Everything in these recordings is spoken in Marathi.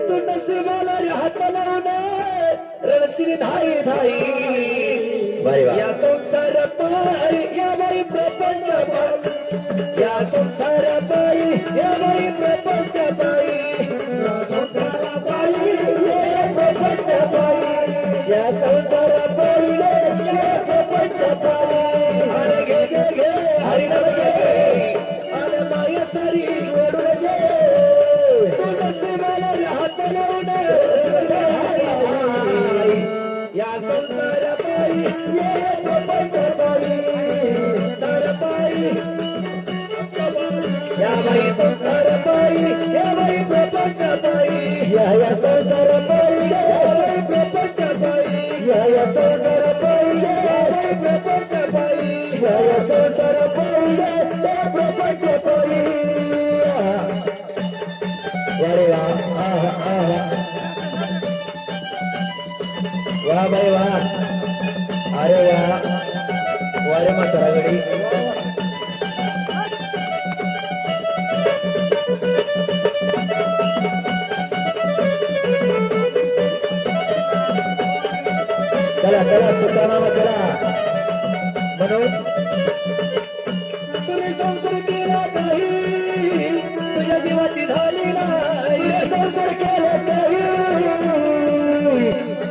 तू नशिबाला हात लावून रडशील धाई धाई या संसार पायी या बाई प्रपंच पायी या संसार पायी या बाई प्रपंच पायी या संसार पायी या प्रपंच पायी या संसार पायी या प्रपंच पायी अरे गे गे गे हरी नम गे अरे माया सारी ओढून गे तू नशिबाला हात लावून या संसार पायी या प्रपंच पायी तर पायी या बाई संसार पायी या बाई प्रपंच पायी या संसार पायी या बाई प्रपंच पायी या संसार पायी या बाई प्रपंच पायी या संसार पायी या प्रपंच पायी अरे वाह बाई वाह अरे वाह वारे म्हातारा गडी चला चला सुखानामा चला म्हणून तुम्ही संसार केला काही तुझ्या जीवाची झाली नाही संसार केला काही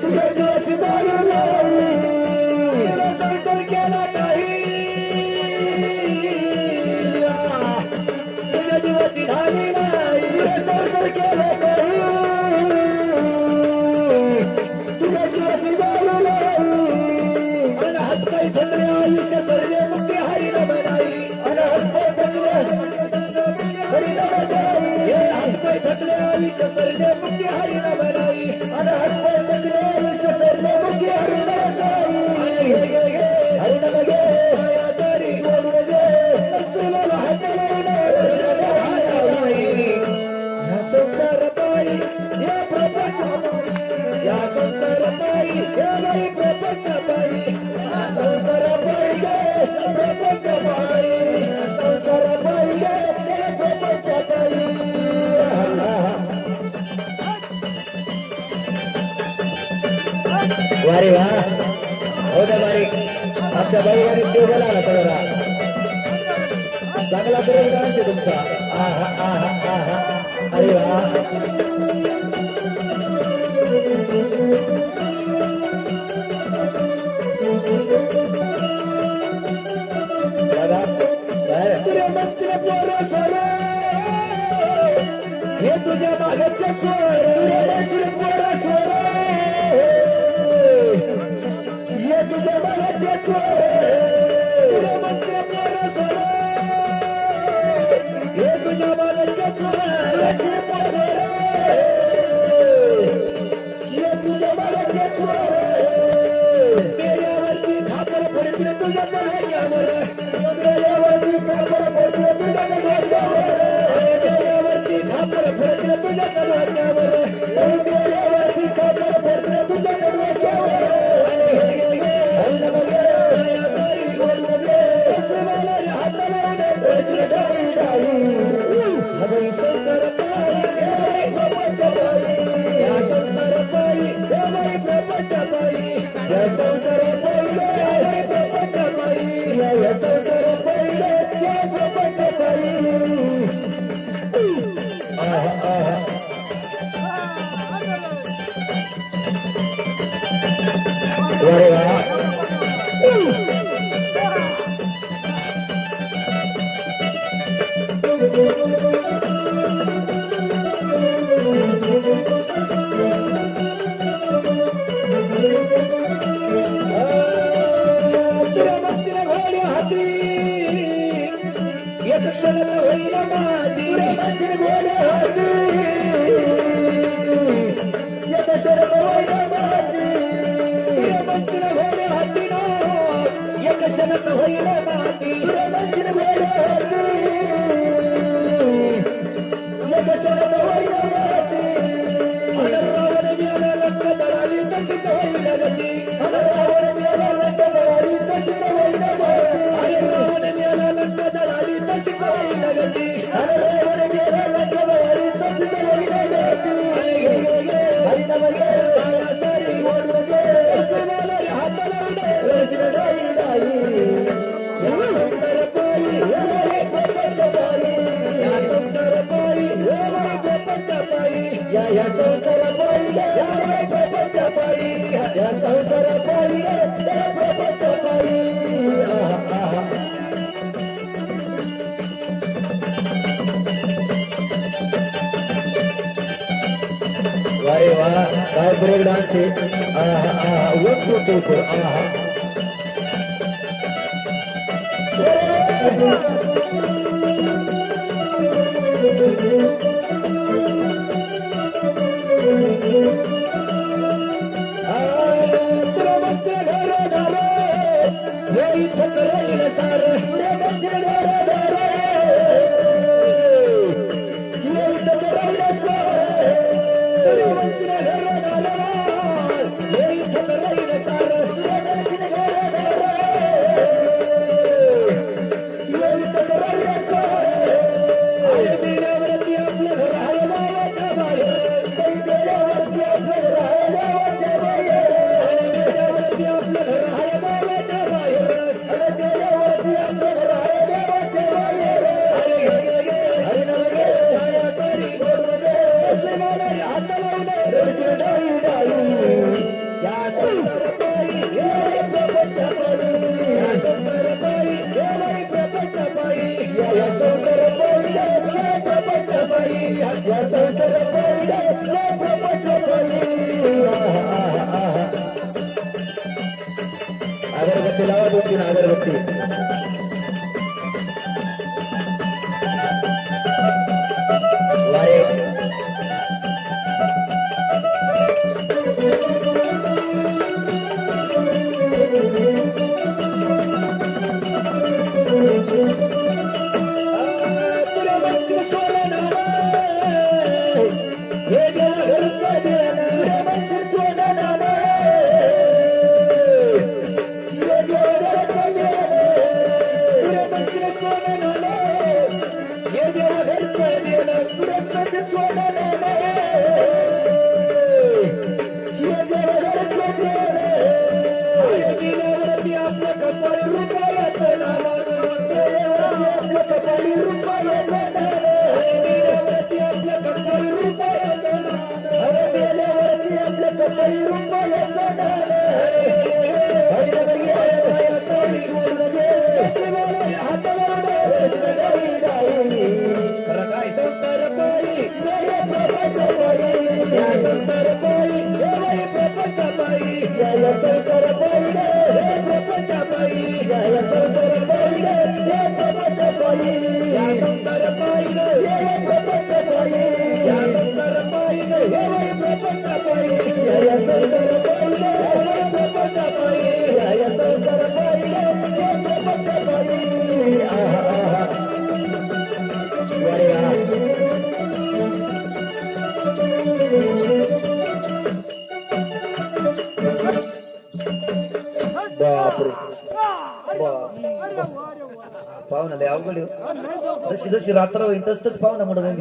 तुझ्या जीवाची झाली नाही संसार केला काही तुझ्या जीवाची झाली नाही संसार केला काही तुझ्या जीवाची झाली नाही अन हातपाय थकले आयुष्य सरले मुक्ती हरी न बनाई अन हातपाय थकले हरी न बनाई हातपाय थकले आयुष्य सरले मुक्ती हरी न बनाई अन हातपाय थकले आयुष्य सरले मुक्ती हरी न बनाई हरी न गे माया सारी ओढून गे नशिबाला हात लावून या संसार पायी या प्रपंच या संसार पायी या बाई प्रपंच पायी संसार पायी गे प्रपंच पायी संसार पायी गे प्रपंच पायी वारे वा हो द्या बारीक आमच्या बाईवारी देव बोला आता जरा चांगला करेल डान्स आहे तुमचा आहा आहा आहा अरे वा तुझ्या मनसीला पोरं सोर हे तुझ्या मागच्या चोर मनसीला पोरं सोर हे तुझ्या मागच्या चोर तुझ्या मनसीला पोरं सोर हे तुझ्या मागच्या चोर हे तुझ्या मागच्या चोर मेल्यावरती खापर पडतील तुझ्या भाग्यावर मेल्यावरती खापर पडतील तुझ्या भाग्यावर मेल्यावरती खापर पडतील तुझ्या भाग्यावर मेल्यावरती खापर पडतील तुझ्या भाग्यावर संसार पायी प्रपंच पायी या संसार पायी प्रपंच पायी या संसार पायी प्रपंच पायी या संसार पायी प्रपंच पायी अरे वा अरे वा काय ब्रेक डान्स आहे वन टू टू अगरबत्ती लावा दोन तीन अगरबत्ती वारे पाहुणा लय अवघड जशी जशी रात्र होईल तस तस पाहुणा मोठं